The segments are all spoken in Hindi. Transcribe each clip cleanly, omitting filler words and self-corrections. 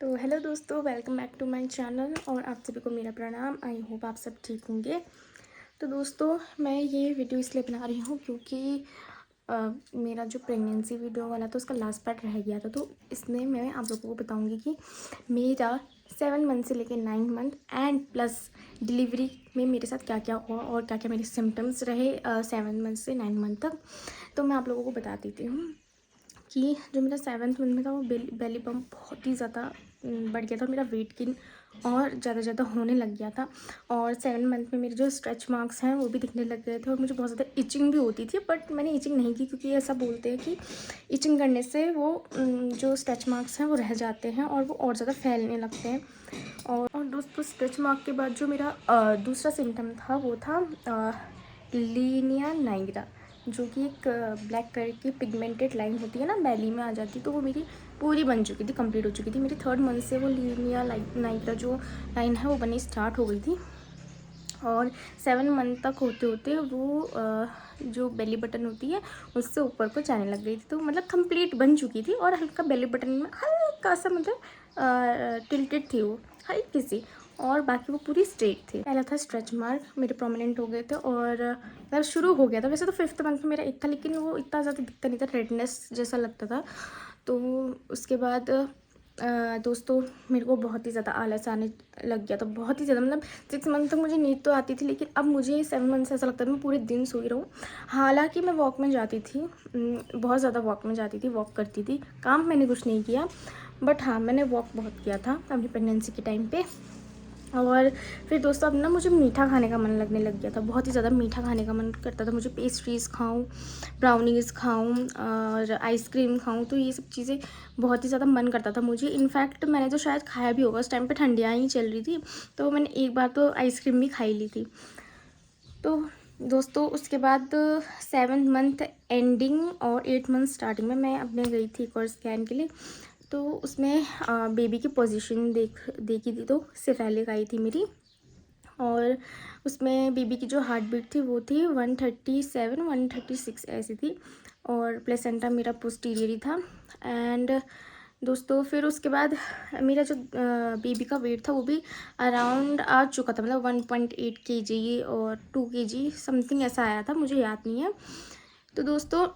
तो हेलो दोस्तों, welcome back to my channel और आप सभी को मेरा प्रणाम। आई होप आप सब ठीक होंगे। तो दोस्तों, मैं ये वीडियो इसलिए बना रही हूँ क्योंकि मेरा जो प्रेगनेंसी वीडियो वाला था उसका लास्ट पार्ट रह गया था। तो इसमें मैं आप लोगों को बताऊँगी कि मेरा 7 मंथ से लेकर 9 मंथ एंड प्लस डिलीवरी में मेरे साथ क्या क्या हुआ और क्या क्या मेरे सिम्टम्स रहे 7 मंथ से 9 मंथ तक। तो मैं आप लोगों को बता देती हूँ कि जो मेरा 7th मंथ में था वो बेली पम्प बहुत ही ज़्यादा बढ़ गया था और मेरा वेट गेन और ज़्यादा होने लग गया था। और 7 मंथ में मेरे जो स्ट्रेच मार्क्स हैं वो भी दिखने लग गए थे और मुझे बहुत ज़्यादा इचिंग भी होती थी, बट मैंने इचिंग नहीं की क्योंकि ऐसा बोलते हैं कि इचिंग करने से वो जो स्ट्रेच मार्क्स हैं वो रह जाते हैं और वो और ज़्यादा फैलने लगते हैं। और दोस्तों, स्ट्रेच मार्क के बाद जो मेरा दूसरा सिम्टम था वो था लीनिया नाइग्रा, जो कि एक ब्लैक कलर की पिगमेंटेड लाइन होती है ना, बैली में आ जाती। तो वो मेरी पूरी बन चुकी थी, कंप्लीट हो चुकी थी। मेरी 3rd मंथ से वो लीनिया नाइग्रा जो लाइन है वो बनी स्टार्ट हो गई थी और 7 मंथ तक होते होते वो जो बेली बटन होती है उससे ऊपर को जाने लग गई थी। तो मतलब कंप्लीट बन चुकी थी और हल्का बेली बटन में हल्का सा मतलब टिल्टेड थी वो, हल्की सी, और बाकी वो पूरी स्ट्रेट थी। पहला था स्ट्रेच मार्क, मेरे प्रोमिनेंट हो गए थे और मतलब शुरू हो गया था। वैसे तो 5th मंथ में मेरा एक था, लेकिन वो इतना ज़्यादा दिखता नहीं था, रेडनेस जैसा लगता था। तो उसके बाद दोस्तों, मेरे को बहुत ही ज़्यादा आलस आने लग गया था, बहुत ही ज़्यादा। मतलब 6 मंथ तक मुझे नींद तो आती थी, लेकिन अब मुझे 7 मंथ से ऐसा लगता था मैं पूरे दिन सोई रहूँ। हालांकि मैं वॉक में जाती थी, बहुत ज़्यादा वॉक में जाती थी, वॉक करती थी। काम मैंने कुछ नहीं किया, बट हाँ, मैंने वॉक बहुत किया था अपनी प्रेगनेंसी के टाइम पे। और फिर दोस्तों, अब ना मुझे मीठा खाने का मन लगने लग गया था, बहुत ही ज़्यादा मीठा खाने का मन करता था मुझे। पेस्ट्रीज़ खाऊं, ब्राउनीज़ खाऊं और आइसक्रीम खाऊं, तो ये सब चीज़ें बहुत ही ज़्यादा मन करता था मुझे। इनफैक्ट मैंने तो शायद खाया भी होगा, उस टाइम पे ठंडियाँ ही चल रही थी, तो मैंने एक बार तो आइसक्रीम भी खाई ली थी। तो दोस्तों, उसके बाद 7 मंथ एंडिंग और 8 मंथ स्टार्टिंग में मैं अपने गई थी एक और स्कैन के लिए। तो उसमें बेबी की पोजीशन देखी थी, तो सिफेलिक आई थी मेरी। और उसमें बेबी की जो हार्ट बीट थी वो थी 137 136 ऐसी थी, और प्लेसेंटा मेरा पोस्टीरियर ही था। एंड दोस्तों, फिर उसके बाद मेरा जो बेबी का वेट था वो भी अराउंड आ चुका था, मतलब 1.8 kg और 2 kg समथिंग ऐसा आया था, मुझे याद नहीं है। तो दोस्तों,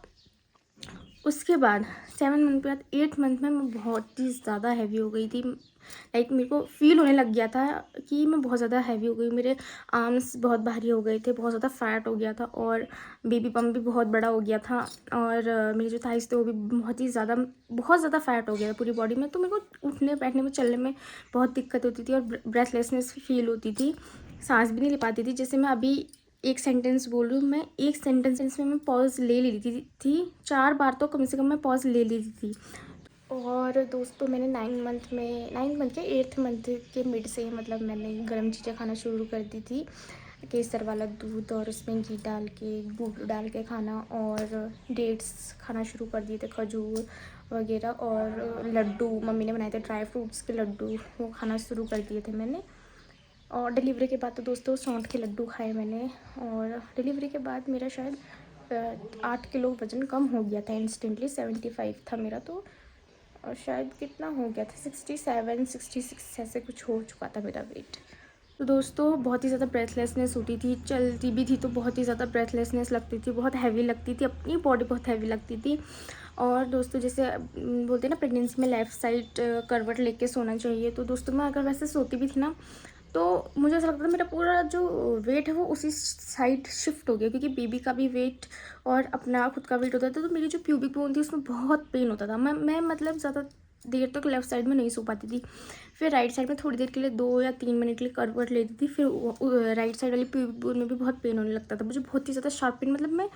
उसके बाद 7 मंथ के बाद 8 मंथ में मैं बहुत ही ज़्यादा हैवी हो गई थी। लाइक मेरे को फील होने लग गया था कि मैं बहुत ज़्यादा हैवी हो गई, मेरे आर्म्स बहुत भारी हो गए थे, बहुत ज़्यादा फैट हो गया था और बेबी पम्प भी बहुत बड़ा हो गया था। और मेरे जो थाइस थे वो भी बहुत ज़्यादा फैट हो गया था पूरी बॉडी में। तो मेरे को उठने बैठने में, चलने में बहुत दिक्कत होती थी और ब्रेथलेसनेस फील होती थी, सांस भी नहीं ले पाती थी। जैसे मैं अभी एक सेंटेंस बोल रही हूँ, मैं एक सेंटेंस में मैं पॉज ले लेती थी 4 बार तो कम से कम मैं पॉज ले लेती थी। और दोस्तों, मैंने 9 मंथ के 8th मंथ के मिड से मतलब मैंने गर्म चीज़ें खाना शुरू कर दी थी। केसर वाला दूध और उसमें घी डाल के, गुड़ डाल के खाना, और डेट्स खाना शुरू कर दिए थे, खजूर वगैरह, और लड्डू मम्मी ने बनाए थे, ड्राई फ्रूट्स के लड्डू, वो खाना शुरू कर दिए थे मैंने। और डिलीवरी के बाद तो दोस्तों सौंठ के लड्डू खाए मैंने। और डिलीवरी के बाद मेरा शायद 8 किलो वज़न कम हो गया था इंस्टेंटली। 75 था मेरा, तो और शायद कितना हो गया था 67 66 ऐसे कुछ हो चुका था मेरा वेट। तो दोस्तों, बहुत ही ज़्यादा ब्रेथलेसनेस होती थी, चलती भी थी तो बहुत ही ज़्यादा ब्रेथलेसनेस लगती थी, बहुत हैवी लगती थी, अपनी बॉडी बहुत हैवी लगती थी। और दोस्तों, जैसे बोलते हैं ना, प्रेगनेंसी में लेफ़्ट साइड करवट लेके सोना चाहिए, तो दोस्तों मैं अगर वैसे सोती भी थी ना, तो मुझे ऐसा लगता था मेरा पूरा जो वेट है वो उसी साइड शिफ्ट हो गया, क्योंकि बेबी का भी वेट और अपना खुद का वेट होता था। तो मेरी जो प्यूबिक बोन थी उसमें बहुत पेन होता था। मैं मतलब ज़्यादा देर तक लेफ़्ट साइड में नहीं सो पाती थी। फिर राइट साइड में थोड़ी देर के लिए 2 या 3 मिनट के लिए करवट लेती थी, फिर राइट साइड वाली प्यूबिक बोन में भी बहुत पेन होने लगता था मुझे, बहुत ही ज़्यादा शार्प पेन। मतलब मैं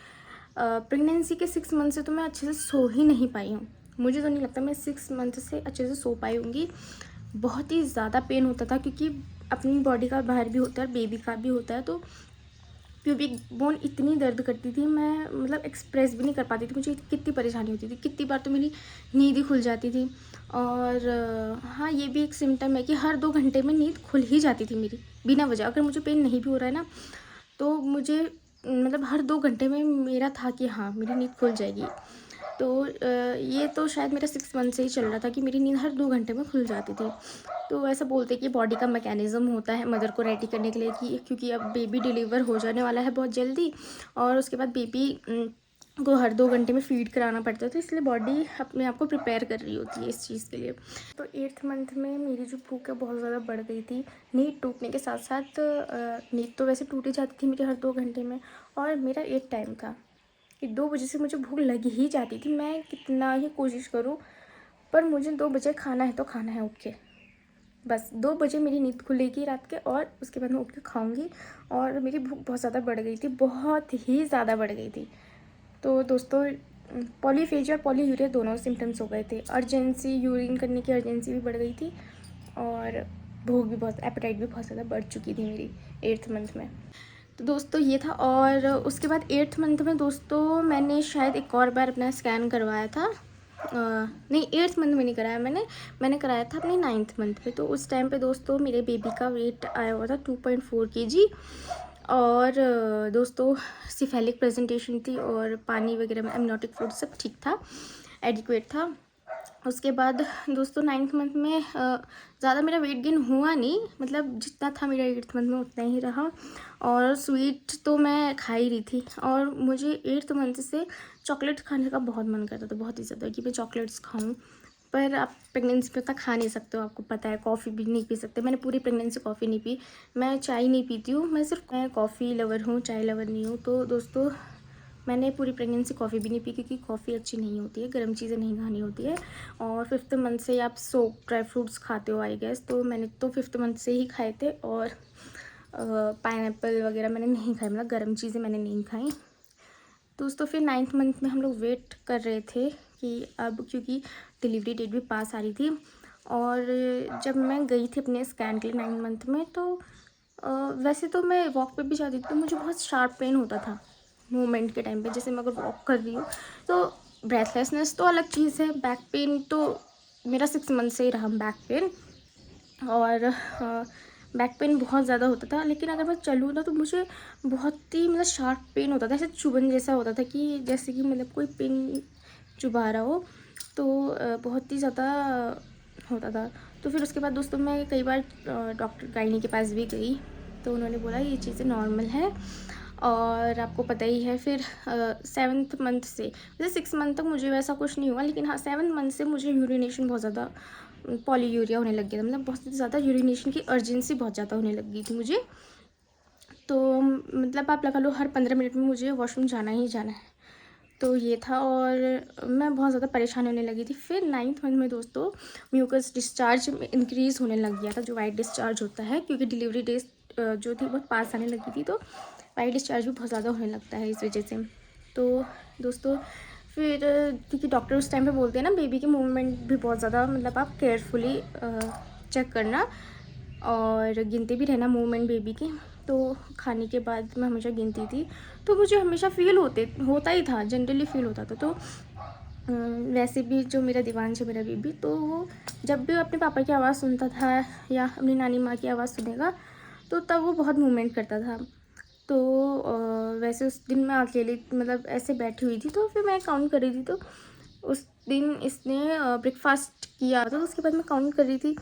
प्रेगनेंसी के 6 मंथ से तो मैं अच्छे से सो ही नहीं पाई हूँ। मुझे तो नहीं लगता मैं 6 मंथ से अच्छे से सो पाई होंगी। बहुत ही ज़्यादा पेन होता था, क्योंकि अपनी बॉडी का बाहर भी होता है और बेबी का भी होता है। तो प्यूबिक बोन इतनी दर्द करती थी, मैं मतलब एक्सप्रेस भी नहीं कर पाती थी, मुझे कितनी परेशानी होती थी। कितनी बार तो मेरी नींद ही खुल जाती थी। और हाँ, ये भी एक सिम्टम है कि हर 2 घंटे में नींद खुल ही जाती थी मेरी, बिना वजह। अगर मुझे पेन नहीं भी हो रहा है ना, तो मुझे मतलब हर 2 घंटे में मेरा था कि हाँ, मेरी नींद खुल जाएगी। तो ये तो शायद मेरा 6 मंथ से ही चल रहा था कि मेरी नींद हर 2 घंटे में खुल जाती थी। तो ऐसा बोलते हैं कि बॉडी का मैकेनिज़्म होता है मदर को रेडी करने के लिए, कि क्योंकि अब बेबी डिलीवर हो जाने वाला है बहुत जल्दी, और उसके बाद बेबी को हर 2 घंटे में फ़ीड कराना पड़ता है, तो इसलिए बॉडी अपने आप को प्रिपेयर कर रही होती है इस चीज़ के लिए। तो 8th मंथ में मेरी जो भूख है बहुत ज़्यादा बढ़ गई थी। नींद टूटने के साथ साथ नींद तो वैसे टूट ही जाती थी मेरी हर 2 घंटे में, और मेरा एक टाइम था कि 2 बजे से मुझे भूख लग ही जाती थी। मैं कितना ही कोशिश करूँ, पर मुझे 2 बजे खाना है तो खाना है उठ के। बस 2 बजे मेरी नींद खुलेगी रात के, और उसके बाद मैं उठ के खाऊँगी। और मेरी भूख बहुत ज़्यादा बढ़ गई थी, बहुत ही ज़्यादा बढ़ गई थी। तो दोस्तों पॉलीफेजिया और पॉलीयूरिया दोनों सिम्टम्स हो गए थे। अर्जेंसी, यूरिन करने की अर्जेंसी भी बढ़ गई थी, और भूख भी बहुत, एपेटाइट भी बहुत ज़्यादा बढ़ चुकी थी मेरी 8th मंथ में। तो दोस्तों ये था। और उसके बाद 8th मंथ में दोस्तों मैंने शायद एक और बार अपना स्कैन करवाया था। नहीं, 8th मंथ में नहीं कराया मैंने कराया था अपने 9th मंथ पे। तो उस टाइम पे दोस्तों मेरे बेबी का वेट आया हुआ था 2.4 kg, और दोस्तों सिफेलिक प्रेजेंटेशन थी, और पानी वगैरह में एमनियोटिक फ्लूइड सब ठीक था, एडिक्वेट था। उसके बाद दोस्तों 9th मंथ में ज़्यादा मेरा वेट गेन हुआ नहीं, मतलब जितना था मेरा 8th मंथ में उतना ही रहा। और स्वीट तो मैं खा ही रही थी, और मुझे 8th मंथ से चॉकलेट खाने का बहुत मन करता था, बहुत ही ज़्यादा, कि मैं चॉकलेट्स खाऊं। पर आप प्रेगनेंसी में इतना खा नहीं सकते हो, आपको पता है। कॉफ़ी भी नहीं पी सकते। मैंने पूरी प्रेगनेंसी कॉफ़ी नहीं पी। मैं चाय नहीं पीती हूँ, मैं सिर्फ कॉफ़ी लवर हूँ, चाय लवर नहीं हूँ। तो दोस्तों मैंने पूरी प्रेगनेंसी कॉफ़ी भी नहीं पी, क्योंकि कॉफ़ी अच्छी नहीं होती है, गर्म चीज़ें नहीं खानी होती है। और 5th मंथ से आप सोप ड्राई फ्रूट्स खाते हो आई गेस, तो मैंने तो 5th मंथ से ही खाए थे। और पाइनएप्पल वगैरह मैंने नहीं खाए, मतलब गर्म चीज़ें मैंने नहीं खाई। दोस्तों फिर 9th मंथ में हम लोग वेट कर रहे थे कि अब, क्योंकि डिलीवरी डेट भी पास आ रही थी। और जब मैं गई थी अपने स्कैन के लिए 9th मंथ में, तो वैसे तो मैं वॉक पे भी जाती थी, तो मुझे बहुत शार्प पेन होता था मूवमेंट के टाइम पे। जैसे मैं अगर वॉक कर रही हूँ तो ब्रेथलेसनेस तो अलग चीज़ है, बैक पेन तो मेरा 6 मंथ से ही रहा बैक पेन। और बैक पेन बहुत ज़्यादा होता था, लेकिन अगर मैं चलूँ ना तो मुझे बहुत ही मतलब शार्प पेन होता था, ऐसे चुभन जैसा होता था, कि जैसे कि मतलब कोई पेन चुभा रहा हो। तो बहुत ही ज़्यादा होता था। तो फिर उसके बाद दोस्तों मैं कई बार डॉक्टर गायनी के पास भी गई, तो उन्होंने बोला ये चीज़ें नॉर्मल है। और आपको पता ही है, फिर 7th मंथ से, वैसे 6 मंथ तक मुझे वैसा कुछ नहीं हुआ, लेकिन हाँ 7th मंथ से मुझे यूरिनेशन बहुत ज़्यादा, पॉलीयूरिया होने लग गया था, मतलब बहुत ज़्यादा यूरिनेशन की अर्जेंसी बहुत ज़्यादा होने लग गई थी मुझे। तो मतलब आप लगा लो हर 15 मिनट में मुझे वॉशरूम जाना ही जाना है। तो ये था, और मैं बहुत ज़्यादा परेशान होने लगी थी। फिर 9th मंथ में दोस्तों म्यूकस डिस्चार्ज इंक्रीज़ होने लग गया था, जो वाइट डिस्चार्ज होता है, क्योंकि डिलीवरी डेट जो थी बहुत पास आने लगी थी, तो वाइट डिस्चार्ज भी बहुत ज़्यादा होने लगता है इस वजह से। तो दोस्तों फिर क्योंकि डॉक्टर उस टाइम पे बोलते हैं ना, बेबी के मूवमेंट भी बहुत ज़्यादा, मतलब आप केयरफुली चेक करना, और गिनते भी रहना मूवमेंट बेबी की। तो खाने के बाद मैं हमेशा गिनती थी, तो मुझे हमेशा फील होता ही था, जनरली फील होता था। तो वैसे भी जो मेरा दिवांश है, मेरा बेबी, तो वो जब भी अपने पापा की आवाज़ सुनता था या अपनी नानी माँ की आवाज़ सुनेगा, तो तब वो बहुत मूवमेंट करता था। तो वैसे उस दिन मैं अकेली, मतलब ऐसे बैठी हुई थी, तो फिर मैं काउंट कर रही थी। तो उस दिन इसने ब्रेकफास्ट किया, तो उसके बाद मैं काउंट कर रही थी,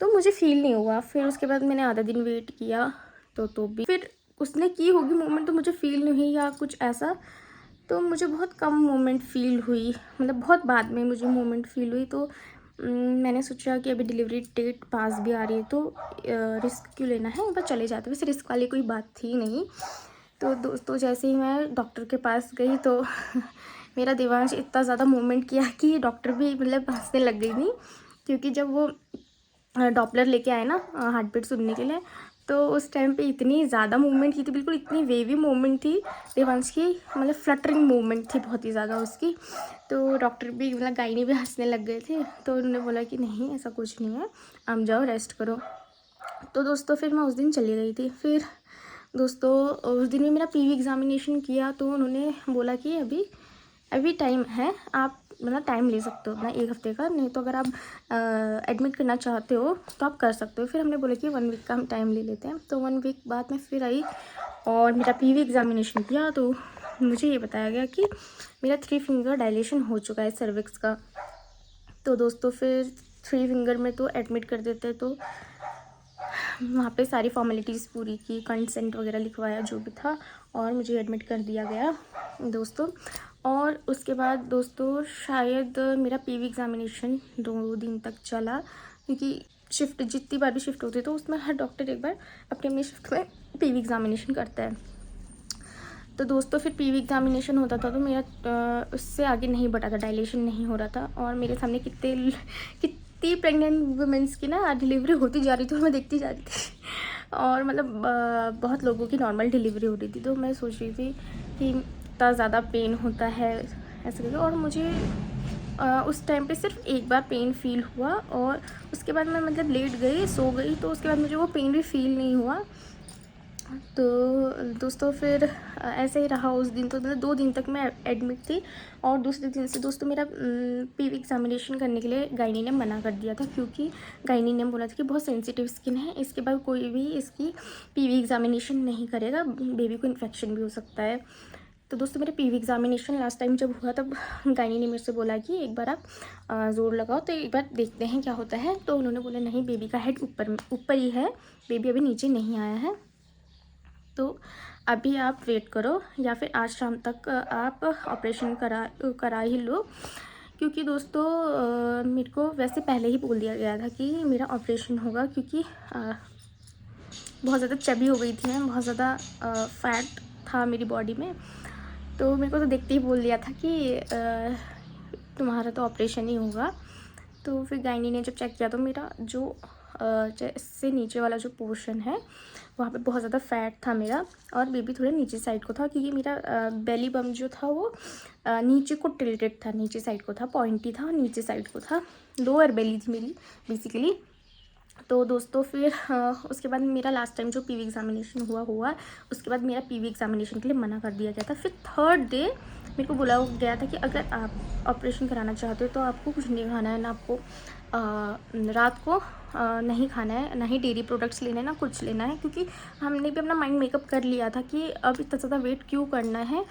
तो मुझे फ़ील नहीं हुआ। फिर उसके बाद मैंने आधा दिन वेट किया, तो भी फिर उसने की होगी मूवमेंट, तो मुझे फ़ील नहीं हुई या कुछ ऐसा। तो मुझे बहुत कम मूवमेंट फ़ील हुई, मतलब बहुत बाद में मुझे मूवमेंट फ़ील हुई। तो मैंने सोचा कि अभी डिलीवरी डेट पास भी आ रही है, तो रिस्क क्यों लेना है, बस चले जाते। वैसे रिस्क वाली कोई बात थी नहीं। तो दोस्तों जैसे ही मैं डॉक्टर के पास गई, तो मेरा दिमाग इतना ज़्यादा मूवमेंट किया कि डॉक्टर भी मतलब हंसने लग गई थी, क्योंकि जब वो डॉपलर लेके आए ना हार्ट बीट सुनने के लिए, तो उस टाइम पे इतनी ज़्यादा मूवमेंट की थी, बिल्कुल इतनी वेवी मूवमेंट थी देवांश की, मतलब फ्लटरिंग मूवमेंट थी बहुत ही ज़्यादा उसकी। तो डॉक्टर भी, मतलब गायनी भी हंसने लग गए थे। तो उन्होंने बोला कि नहीं ऐसा कुछ नहीं है, आप जाओ रेस्ट करो। तो दोस्तों फिर मैं उस दिन चली गई थी। फिर दोस्तों उस दिन भी मेरा पीवी एग्ज़ामिनेशन किया, तो उन्होंने बोला कि अभी टाइम है, आप मतलब टाइम ले सकते हो अपना 1 हफ्ते का, नहीं तो अगर आप एडमिट करना चाहते हो तो आप कर सकते हो। फिर हमने बोला कि 1 वीक का हम टाइम ले लेते हैं। तो 1 वीक बाद मैं फिर आई और मेरा पीवी एग्ज़ामिनेशन किया। तो मुझे ये बताया गया कि मेरा 3 फिंगर डायलेशन हो चुका है सर्विक्स का। तो दोस्तों फिर 3 फिंगर में तो एडमिट कर देते, तो वहाँ पे सारी फॉर्मेलिटीज़ पूरी की, कंसेंट वगैरह लिखवाया जो भी था, और मुझे एडमिट कर दिया गया दोस्तों। और उसके बाद दोस्तों शायद मेरा पीवी एग्ज़ामिनेशन 2 दिन तक चला, क्योंकि शिफ्ट जितनी बार भी शिफ्ट होती है तो उसमें हर डॉक्टर एक बार अपनी अपनी शिफ्ट में पीवी एग्ज़ामिनेशन करता है। तो दोस्तों फिर पीवी एग्ज़ामिनेशन होता था तो मेरा उससे आगे नहीं बढ़ा था, डायलेशन नहीं हो रहा था, और मेरे सामने कितनी प्रेग्नेंट वुमेंस की ना डिलीवरी होती जा रही थी और मैं देखती जा रही थी। और मतलब बहुत लोगों की नॉर्मल डिलीवरी हो रही थी, तो मैं सोच रही थी कि इतना ज़्यादा पेन होता है ऐसे करके। और मुझे उस टाइम पे सिर्फ एक बार पेन फ़ील हुआ, और उसके बाद मैं मतलब लेट गई, सो गई, तो उसके बाद मुझे वो पेन भी फ़ील नहीं हुआ। तो दोस्तों फिर ऐसे ही रहा उस दिन, तो मतलब 2 दिन तक मैं एडमिट थी। और दूसरे दिन से दोस्तों मेरा पीवी एग्ज़ामिनेशन करने के लिए गायनी ने मना कर दिया था, क्योंकि गायनी ने बोला था कि बहुत सेंसिटिव स्किन है, इसके बाद कोई भी इसकी पीवी एग्ज़ामिनेशन नहीं करेगा, बेबी को इन्फेक्शन भी हो सकता है। तो दोस्तों मेरे पीवी एग्ज़ामिनेशन लास्ट टाइम जब हुआ तब गायनी ने मेरे से बोला कि एक बार आप ज़ोर लगाओ, तो एक बार देखते हैं क्या होता है। तो उन्होंने बोला नहीं, बेबी का हेड ऊपर ही है, बेबी अभी नीचे नहीं आया है, तो अभी आप वेट करो, या फिर आज शाम तक आप ऑपरेशन करा ही लो। क्योंकि दोस्तों मेरे को वैसे पहले ही बोल दिया गया था कि मेरा ऑपरेशन होगा, क्योंकि बहुत ज़्यादा चबी हो गई थी मैं, बहुत ज़्यादा फैट था मेरी बॉडी में। तो मेरे को तो देखते ही बोल दिया था कि तुम्हारा तो ऑपरेशन ही होगा। तो फिर गायनी ने जब चेक किया तो मेरा जो चेस्ट से नीचे वाला जो पोर्शन है वहाँ पे बहुत ज़्यादा फैट था मेरा, और बेबी थोड़े नीचे साइड को था, क्योंकि मेरा बेली बम जो था वो नीचे को टिल्टेड था, नीचे साइड को था, पॉइंटी था, नीचे साइड को था, लोअर बेली थी मेरी बेसिकली। तो दोस्तों फिर उसके बाद मेरा लास्ट टाइम जो पीवी एग्ज़ामिनेशन हुआ उसके बाद मेरा पीवी एग्ज़ामिनेशन के लिए मना कर दिया गया था। फिर 3rd डे मेरे को बोला गया था कि अगर आप ऑपरेशन कराना चाहते हो तो आपको कुछ नहीं खाना है, ना आपको रात को नहीं खाना है, ना ही डेयरी प्रोडक्ट्स लेना है, ना कुछ लेना है, क्योंकि हमने भी अपना माइंड मेकअप कर लिया था कि अब इतना ज़्यादा वेट क्यों करना है,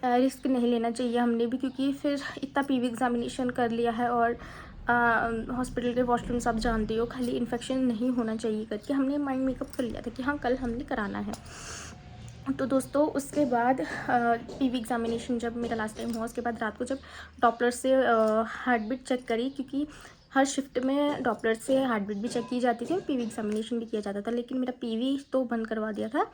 रिस्क नहीं लेना चाहिए हमने भी, क्योंकि फिर इतना पीवी एग्ज़ामिनेशन कर लिया है, और हॉस्पिटल के वॉशरूम्स आप जानते हो, खाली इन्फेक्शन नहीं होना चाहिए करके हमने माइंड मेकअप कर लिया था कि हाँ कल हमने कराना है। तो दोस्तों उसके बाद पीवी एग्ज़ामिनेशन जब मेरा लास्ट टाइम हुआ, उसके बाद रात को जब डॉपलर से हार्ट बीट चेक करी, क्योंकि हर शिफ्ट में डॉपलर से हार्ट बीट भी चेक की जाती थी और पीवी एग्ज़ामिनेशन भी किया जाता था, लेकिन मेरा पीवी तो बंद करवा दिया था।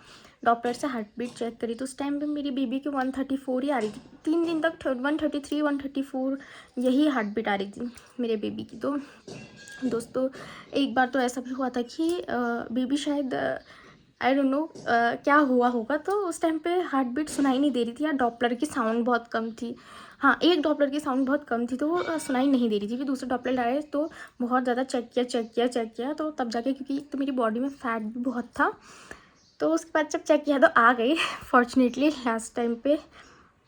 डॉपलर से हार्ट बीट चेक करी तो उस टाइम पे मेरी बेबी की 134 ही आ रही थी, 3 दिन तक 133 134 यही हार्ट बीट आ रही थी मेरे बेबी की। तो दोस्तों एक बार तो ऐसा भी हुआ था कि बेबी शायद आई डोंट नो क्या हुआ होगा, तो उस टाइम पे हार्ट बीट सुनाई नहीं दे रही थी, या डॉपलर की साउंड बहुत कम थी। हाँ, एक डॉपलर की साउंड बहुत कम थी तो वो सुनाई नहीं दे रही थी। फिर दूसरा डॉपलर लाए तो बहुत ज़्यादा चेक किया तो तब जाके, क्योंकि तो मेरी बॉडी में फैट भी बहुत था, तो उसके बाद जब चेक किया तो आ गई फॉर्चुनेटली लास्ट टाइम पे,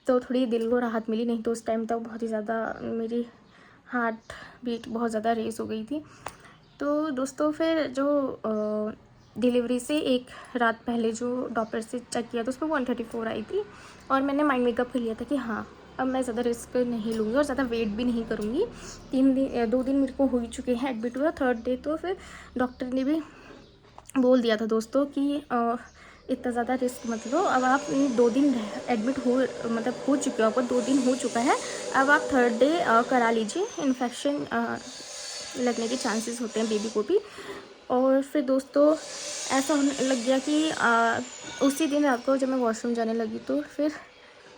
तो थोड़ी दिल को राहत मिली, नहीं तो उस टाइम तक बहुत ही ज़्यादा मेरी हार्ट बीट बहुत ज़्यादा रेस हो गई थी। तो दोस्तों फिर जो डिलीवरी से एक रात पहले जो डॉक्टर से चेक किया तो उसमें 134 आई थी, और मैंने माइंड मेकअप कर लिया था कि हाँ अब मैं ज़्यादा रिस्क नहीं लूँगी और ज़्यादा वेट भी नहीं करूँगी। 2 दिन मेरे को हो ही चुके हैं एडमिट हुआ, 3rd डे तो फिर डॉक्टर ने भी बोल दिया था दोस्तों कि इतना ज़्यादा रिस्क मत लो, अब आप 2 दिन एडमिट हो चुके हो, आपको 2 दिन हो चुका है, अब आप 3rd डे करा लीजिए, इन्फेक्शन लगने के चांसेस होते हैं बेबी को भी। और फिर दोस्तों ऐसा होने लग गया कि उसी दिन रात को जब मैं वॉशरूम जाने लगी तो फिर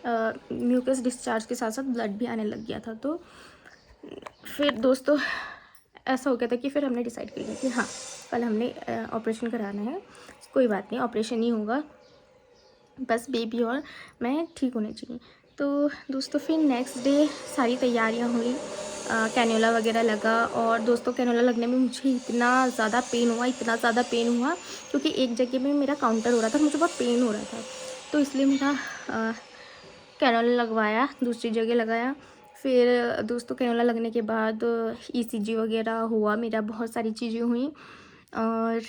म्यूकस डिस्चार्ज के साथ साथ ब्लड भी आने लग गया था। तो फिर दोस्तों ऐसा हो गया था कि फिर हमने डिसाइड कर लिया कि हाँ कल हमने ऑपरेशन कराना है, कोई बात नहीं ऑपरेशन ही होगा, बस बेबी और मैं ठीक होने चाहिए। तो दोस्तों फिर नेक्स्ट डे सारी तैयारियां हुई, कैन्यूला वगैरह लगा, और दोस्तों कैन्यूला लगने में मुझे इतना ज़्यादा पेन हुआ क्योंकि एक जगह में मेरा काउंटर हो रहा था, मुझे बहुत पेन हो रहा था, तो इसलिए मेरा कैन्यूला लगवाया, दूसरी जगह लगाया। फिर दोस्तों कैन्यूला लगने के बाद ईसीजी वगैरह हुआ, मेरा बहुत सारी चीज़ें हुई, और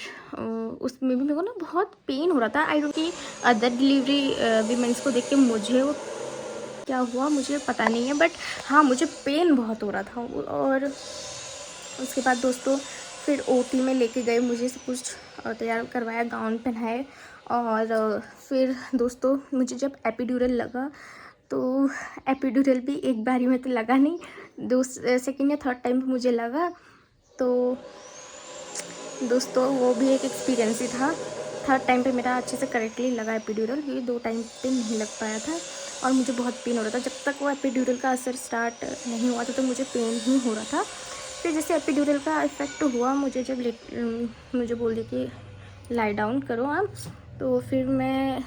उसमें भी मेरे को ना बहुत पेन हो रहा था। आई डोंट कि अदर डिलीवरी वीमेंस को देख के मुझे वो क्या हुआ मुझे पता नहीं है, बट हाँ मुझे पेन बहुत हो रहा था। और उसके बाद दोस्तों फिर ओटी में लेके गए, मुझे सब कुछ तैयार करवाया, गाउन पहनाए। और फिर दोस्तों मुझे जब एपिड्यूरल लगा तो एपिड्यूरल भी एक बारी में तो लगा नहीं, सेकेंड या थर्ड टाइम पे मुझे लगा। तो दोस्तों वो भी एक एक्सपीरियंस ही था। थर्ड टाइम पे मेरा अच्छे से करेक्टली लगा एपिड्यूरल, क्योंकि 2 टाइम पे नहीं लग पाया था और मुझे बहुत पेन हो रहा था। जब तक वो एपिड्यूरल का असर स्टार्ट नहीं हुआ था तो मुझे पेन ही हो रहा था। फिर जैसे एपिड्यूरल का इफ़ेक्ट हुआ, मुझे जब मुझे बोल दिया कि लाई डाउन करो आप, तो फिर मैं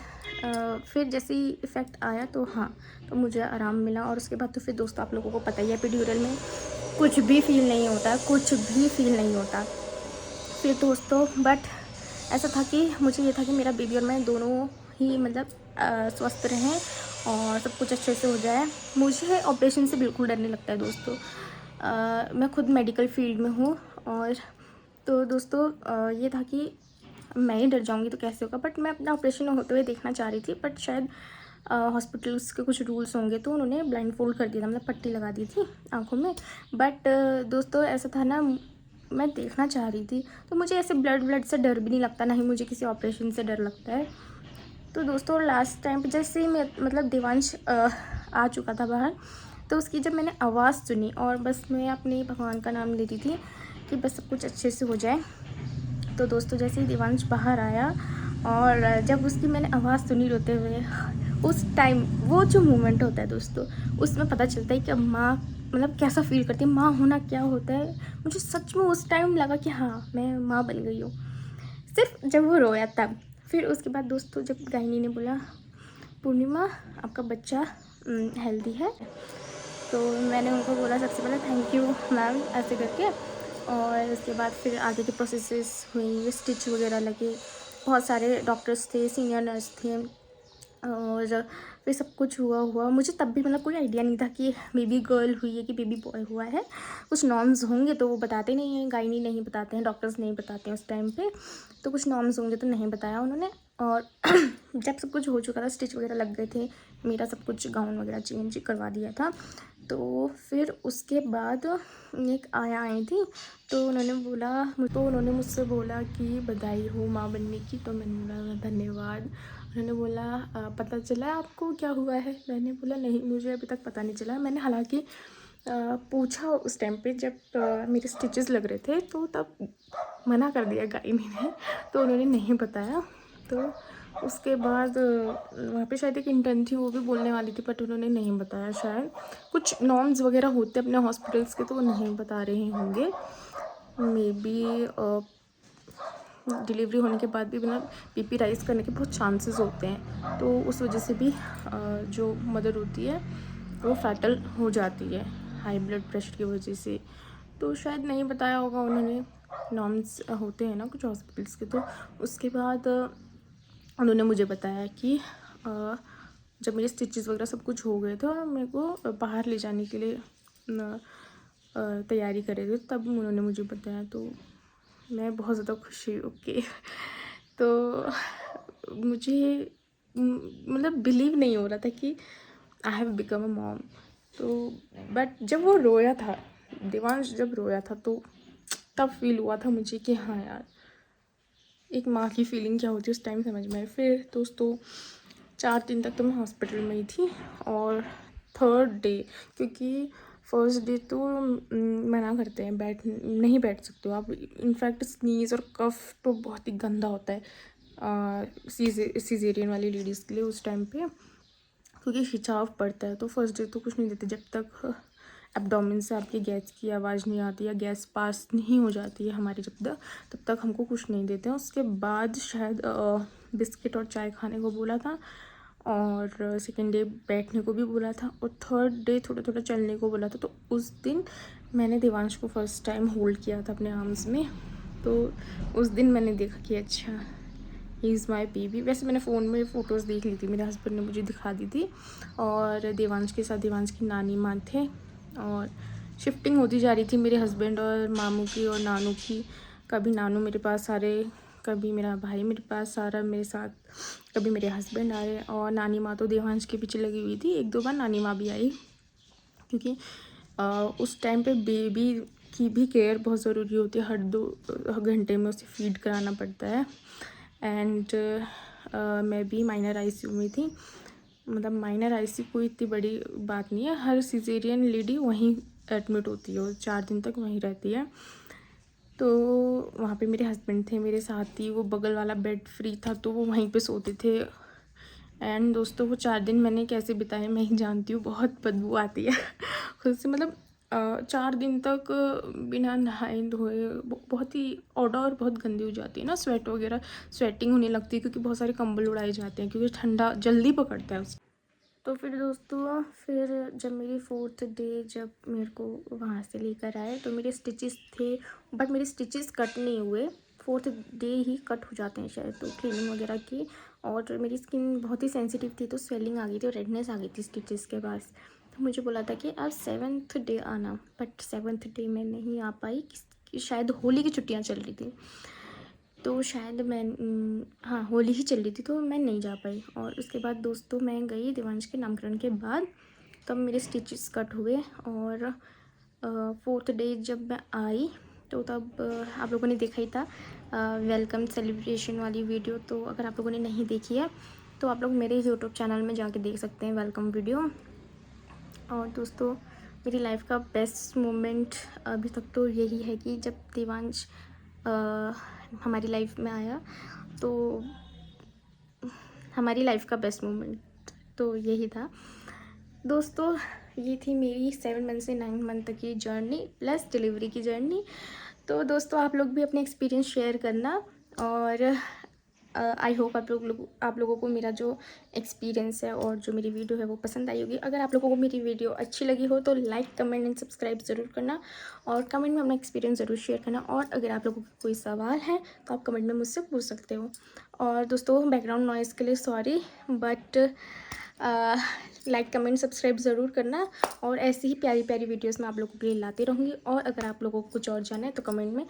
फिर जैसे ही इफ़ेक्ट आया तो हाँ, तो मुझे आराम मिला। और उसके बाद तो फिर दोस्तों आप लोगों को पता ही है एपिड्यूरल में कुछ भी फील नहीं होता, कुछ भी फील नहीं होता। फिर दोस्तों बट ऐसा था कि मुझे ये था कि मेरा बेबी और मैं दोनों ही मतलब स्वस्थ रहें और सब कुछ अच्छे से हो जाए। मुझे ऑपरेशन से बिल्कुल डर नहीं लगता है दोस्तों। मैं खुद मेडिकल फील्ड में हूँ। और तो दोस्तों ये था कि मैं ही डर जाऊँगी तो कैसे होगा, बट मैं अपना ऑपरेशन होते हुए देखना चाह रही थी। बट शायद हॉस्पिटल्स के कुछ रूल्स होंगे तो उन्होंने ब्लाइंड फोल्ड कर दिया था, मतलब पट्टी लगा दी थी आँखों में। बट दोस्तों ऐसा था ना, मैं देखना चाह रही थी, तो मुझे ऐसे ब्लड से डर भी नहीं लगता, ना ही मुझे किसी ऑपरेशन से डर लगता है। तो दोस्तों लास्ट टाइम पे जैसे ही मैं मतलब देवांश आ चुका था बाहर, तो उसकी जब मैंने आवाज़ सुनी और बस मैं अपने भगवान का नाम ले रही थी कि बस सब कुछ अच्छे से हो जाए। तो दोस्तों जैसे ही देवांश बाहर आया और जब उसकी मैंने आवाज़ सुनी रोते हुए, उस टाइम वो जो मोमेंट होता है दोस्तों, उसमें पता चलता है कि माँ मतलब कैसा फील करती है, माँ होना क्या होता है। मुझे सच में उस टाइम लगा कि हाँ मैं माँ बन गई हूँ, सिर्फ जब वो रोया तब। फिर उसके बाद दोस्तों जब गायनी ने बोला पूर्णिमा आपका बच्चा हेल्दी है, तो मैंने उनको बोला सबसे पहले थैंक यू मैम ऐसे करके। और उसके बाद फिर आगे की प्रोसेसेस हुई, स्टिच वगैरह लगे, बहुत सारे डॉक्टर्स थे, सीनियर नर्स थे। और फिर सब कुछ हुआ मुझे तब भी मतलब कोई आइडिया नहीं था कि बेबी गर्ल हुई है कि बेबी बॉय हुआ है। कुछ नॉर्म्स होंगे तो वो बताते नहीं हैं, गायनी नहीं बताते हैं, डॉक्टर्स नहीं बताते हैं उस टाइम पे, तो कुछ नॉर्म्स होंगे तो नहीं बताया उन्होंने। और जब सब कुछ हो चुका था, स्टिच वगैरह लग गए थे, मेरा सब कुछ गाउन वगैरह चेंज करवा दिया था, तो फिर उसके बाद एक आया आई थी, तो उन्होंने मुझसे बोला कि बधाई हो माँ बनने की। तो मैंने बोला धन्यवाद। उन्होंने बोला पता चला आपको क्या हुआ है? मैंने बोला नहीं, मुझे अभी तक पता नहीं चला। मैंने हालांकि पूछा उस टाइम पे जब मेरे स्टिचेस लग रहे थे, तो तब मना कर दिया गायनी ने, तो उन्होंने नहीं बताया। तो उसके बाद वहाँ पे शायद एक इंटर्न थी, वो भी बोलने वाली थी, बट उन्होंने नहीं बताया। शायद कुछ नॉर्म्स वगैरह होते अपने हॉस्पिटल्स के, तो वो नहीं बता रहे होंगे। मे बी डिलीवरी होने के बाद भी मतलब बीपी राइज करने के बहुत चांसेस होते हैं, तो उस वजह से भी जो मदर होती है वो फैटल हो जाती है हाई ब्लड प्रेशर की वजह से। तो शायद नहीं बताया होगा उन्होंने, नॉर्म्स होते हैं ना कुछ हॉस्पिटल्स के। तो उसके बाद उन्होंने मुझे बताया कि जब मेरे स्टिचेस वगैरह सब कुछ हो गए थे और मेरे को बाहर ले जाने के लिए तैयारी कर रहे थे, तब उन्होंने मुझे बताया। तो मैं बहुत ज़्यादा खुश हुई। ओके तो मुझे मतलब बिलीव नहीं हो रहा था कि I have become a mom. तो बट जब वो रोया था, देवांश जब रोया था, तो तब फील हुआ था मुझे कि हाँ यार, एक माँ की फीलिंग क्या होती है उस टाइम समझ में। फिर दोस्तों 4 दिन तक तो मैं हॉस्पिटल में ही थी, और थर्ड डे, क्योंकि फर्स्ट डे तो मना करते हैं, नहीं बैठ सकते हो आप। इनफैक्ट स्नीज और कफ तो बहुत ही गंदा होता है सीजेरियन वाली लेडीज़ के लिए उस टाइम पे, क्योंकि खिंचाव पड़ता है। तो फर्स्ट डे तो कुछ नहीं देते जब तक एब्डोमेन से आपकी गैस की आवाज़ नहीं आती या गैस पास नहीं हो जाती है हमारी, तब तक हमको कुछ नहीं देते हैं। उसके बाद शायद बिस्किट और चाय खाने को बोला था, और सेकेंड डे बैठने को भी बोला था, और थर्ड डे थोड़ा थोड़ा चलने को बोला था। तो उस दिन मैंने देवांश को फर्स्ट टाइम होल्ड किया था अपने आर्म्स में। तो उस दिन मैंने देखा कि अच्छा ही इज़ माई बेबी। वैसे मैंने फ़ोन में फ़ोटोज़ देख ली थी, मेरे हस्बैंड ने मुझे दिखा दी थी। और देवांश के साथ देवांश की नानी माँ थे, और शिफ्टिंग होती जा रही थी मेरे हस्बैंड और मामू की और नानू की। कभी नानू मेरे पास आ रहे, कभी मेरा भाई मेरे पास आ रहा मेरे साथ, कभी मेरे हस्बैंड आ रहे। और नानी माँ तो देवांश के पीछे लगी हुई थी, 1-2 बार नानी माँ भी आई, क्योंकि उस टाइम पे बेबी की भी केयर बहुत ज़रूरी होती है, हर 2 घंटे में उसे फीड कराना पड़ता है। एंड मैं भी माइनर आईसीयू में थी, मतलब माइनर आईसीयू कोई इतनी बड़ी बात नहीं है, हर सिजेरियन लेडी वहीं एडमिट होती है और 4 दिन तक वहीं रहती है। तो वहाँ पे मेरे हस्बैंड थे मेरे साथ ही, वो बगल वाला बेड फ्री था तो वो वहीं पे सोते थे। एंड दोस्तों वो 4 दिन मैंने कैसे बिताए मैं ही जानती हूँ, बहुत बदबू आती है खुद से, मतलब 4 दिन तक बिना नहाए धोए बहुत ही ऑडर बहुत गंदी हो जाती है ना, स्वेट वगैरह, स्वेटिंग होने लगती है क्योंकि बहुत सारे कंबल उड़ाए जाते हैं क्योंकि ठंडा जल्दी पकड़ता है उस। तो फिर दोस्तों फिर जब मेरी 4th डे जब मेरे को वहाँ से लेकर आए तो मेरे स्टिचेस थे, बट मेरे स्टिचेस कट नहीं हुए, 4th डे ही कट हो जाते हैं शायद, तो क्लीनिंग वगैरह की। और मेरी स्किन बहुत ही सेंसिटिव थी तो स्वेलिंग आ गई थी और रेडनेस आ गई थी स्टिचेस के पास। तो मुझे बोला था कि आप 7th डे आना, बट 7th डे मैं नहीं आ पाई, शायद होली की छुट्टियाँ चल रही थी तो शायद मैं हाँ होली ही चल रही थी तो मैं नहीं जा पाई। और उसके बाद दोस्तों मैं गई देवांश के नामकरण के बाद, तब मेरे स्टिचेस कट हुए। और 4th डे जब मैं आई तो तब आप लोगों ने देखा ही था वेलकम सेलिब्रेशन वाली वीडियो, तो अगर आप लोगों ने नहीं देखी है तो आप लोग मेरे यूट्यूब चैनल में जाके देख सकते हैं वेलकम वीडियो। और दोस्तों मेरी लाइफ का बेस्ट मोमेंट अभी तक तो यही है कि जब देवांश हमारी लाइफ में आया, तो हमारी लाइफ का बेस्ट मोमेंट तो यही था। दोस्तों ये थी मेरी 7 मंथ से 9 मंथ तक की जर्नी प्लस डिलीवरी की जर्नी। तो दोस्तों आप लोग भी अपने एक्सपीरियंस शेयर करना, और आई होप आप लोगों को मेरा जो एक्सपीरियंस है और जो मेरी वीडियो है वो पसंद आई होगी। अगर आप लोगों को मेरी वीडियो अच्छी लगी हो तो लाइक कमेंट एंड सब्सक्राइब ज़रूर करना, और कमेंट में अपना एक्सपीरियंस ज़रूर शेयर करना। और अगर आप लोगों को कोई सवाल है तो आप कमेंट में मुझसे पूछ सकते हो। और दोस्तों बैकग्राउंड नॉइज़ के लिए sorry, but like comment subscribe ज़रूर करना, और ऐसी ही प्यारी प्यारी वीडियोस मैं आप लोगों के लिए लाती रहूँगी। और अगर आप लोगों को कुछ और जानना है तो कमेंट में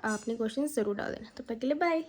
अपने क्वेश्चन ज़रूर डाल देना। तब तक के लिए बाय।